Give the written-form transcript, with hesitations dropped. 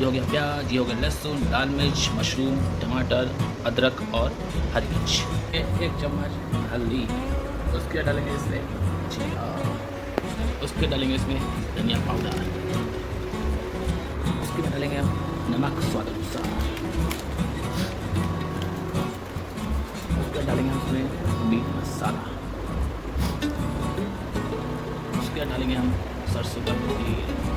ये हो गया प्याज, ये हो गया लहसुन, लाल मिर्च, मशरूम, टमाटर, अदरक और हरी मिर्च। एक चम्मच हल्दी, उसके डालेंगे इसमें जीरा, उसके डालेंगे इसमें धनिया पाउडर, उसके बाद डालेंगे हम नमक स्वाद अनुसार, उसके डालेंगे हम उसमें मीट मसाला, उसके डालेंगे हम सरसों का तेल,